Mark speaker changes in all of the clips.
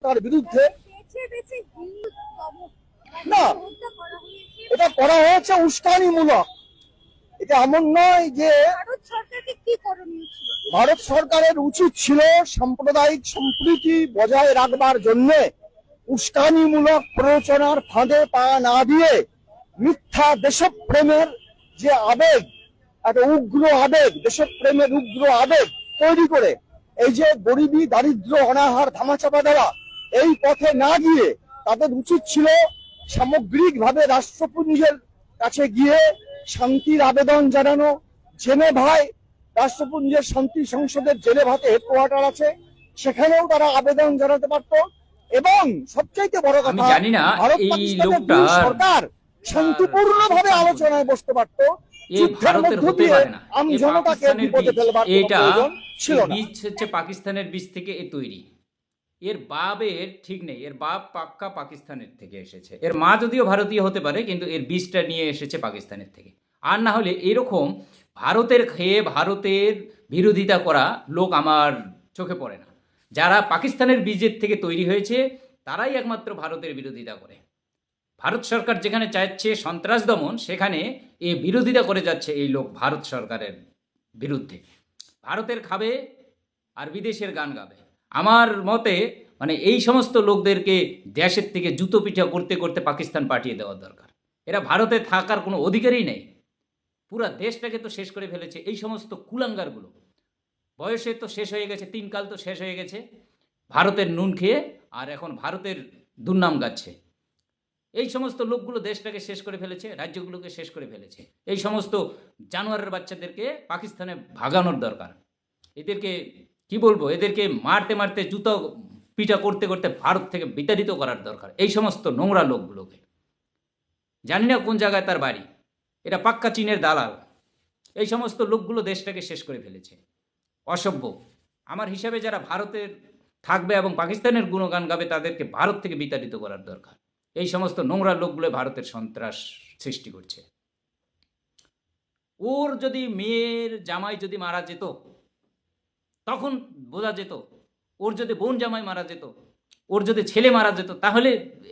Speaker 1: গণহত্যার বিরুদ্ধে না, এটা করা হয়েছে উস্কানিমূলক। এটা এমন নয় যে ভারত সরকারের উচিত ছিল সাম্প্রদায়িক সম্প্রীতি বজায় রাখবার জন্য উস্কানিমূলক প্ররোচনার ফাঁদে পা না দিয়ে মিথ্যা দেশপ্রেমের যে আবেগ, একটা উগ্র আবেগ, দেশপ্রেমের উগ্র আবেগ তৈরি করে এই যে গরিবী, দারিদ্র, অনাহার ধামাচাপা দেওয়া, এই পথে না গিয়ে তাদের উচিত ছিল সামগ্রিকভাবে রাষ্ট্রপুঞ্জের কাছে গিয়ে শান্তির আবেদন জানানো। জেনেভায় রাষ্ট্রপুঞ্জের শান্তি সংসদের জেনেভাতে হেডকোয়ার্টার আছে, সেখানেও তারা আবেদন জানাতে পারত। এবং সবচাইতে বড় কথা, ভারত পাকিস্তানের দুই সরকার শান্তিপূর্ণভাবে আলোচনায় বসতে পারত।
Speaker 2: পাকিস্তানের বীজ থেকে এ তৈরি। এর বাপের ঠিক নেই, এর বাপ পাক্কা পাকিস্তানের থেকে এসেছে। এর মা যদিও ভারতীয় হতে পারে, কিন্তু এর বীজটা নিয়ে এসেছে পাকিস্তানের থেকে। আর না হলে এরকম ভারতের খেয়ে ভারতের বিরোধিতা করা লোক আমার চোখে পড়ে না। যারা পাকিস্তানের বীজের থেকে তৈরি হয়েছে তারাই একমাত্র ভারতের বিরোধিতা করে। ভারত সরকার যেখানে চাইছে সন্ত্রাস দমন, সেখানে এ বিরোধিতা করে যাচ্ছে এই লোক ভারত সরকারের বিরুদ্ধে। ভারতের খাবে আর বিদেশের গান গাবে। আমার মতে মানে এই সমস্ত লোকদেরকে দেশের থেকে জুতো পিঠা করতে করতে পাকিস্তান পাঠিয়ে দেওয়ার দরকার। এরা ভারতে থাকার কোনো অধিকারই নেই। পুরা দেশটাকে তো শেষ করে ফেলেছে এই সমস্ত কুলাঙ্গারগুলো। বয়সে তো শেষ হয়ে গেছে, 3 কাল তো শেষ হয়ে গেছে ভারতের নুন খেয়ে, আর এখন ভারতের দুর্নাম গাচ্ছে। এই সমস্ত লোকগুলো দেশটাকে শেষ করে ফেলেছে, রাজ্যগুলোকে শেষ করে ফেলেছে। এই সমস্ত জানোয়ারের বাচ্চাদেরকে পাকিস্তানে ভাগানোর দরকার। এদেরকে কি বলবো, এদেরকে মারতে মারতে জুতো পিটা করতে করতে ভারত থেকে বিতাড়িত করার দরকার এই সমস্ত নোংরা লোকগুলোকে। জানি না কোন জায়গায় তার বাড়ি, এটা পাক্কা চীনের দালাল। এই সমস্ত লোকগুলো দেশটাকে শেষ করে ফেলেছে, অসভ্য। আমার হিসাবে যারা ভারতের থাকবে এবং পাকিস্তানের গুণগান গাবে, তাদেরকে ভারত থেকে বিতাড়িত করার দরকার। এই সমস্ত নোংরা লোকগুলো ভারতের সন্ত্রাস সৃষ্টি করছে। ওর যদি মেয়ের জামাই যদি মারা যেত তখন বোঝা যেত, ওর যদি বোন জামাই মারা যেত, ওর যদি ছেলে মারা যেত, তাহলে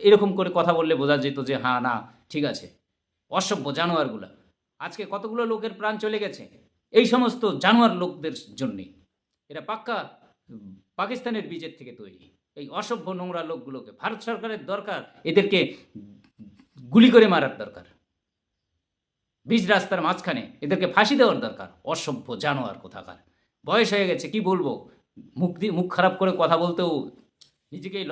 Speaker 2: এরকম করে কথা বললে বোঝা যেত যে হ্যাঁ না ঠিক আছে। অসভ্য জানোয়ারগুলা। আজকে কতগুলো লোকের প্রাণ চলে গেছে এই সমস্ত জানোয়ার লোকদের জন্যে। এরা পাক্কা পাকিস্তানের বীজের থেকে তৈরি। এই অসভ্য নোংরা লোকগুলোকে ভারত সরকারের দরকার, এদেরকে গুলি করে মারার দরকার। বীজ রাস্তার মাঝখানে এদেরকে ফাঁসি দেওয়ার দরকার। অসভ্য জানোয়ার কোথাকার। বয়স হয়ে গেছে, কি বলবো, মুখ খারাপ করে কথা বলতেও নিজেকেই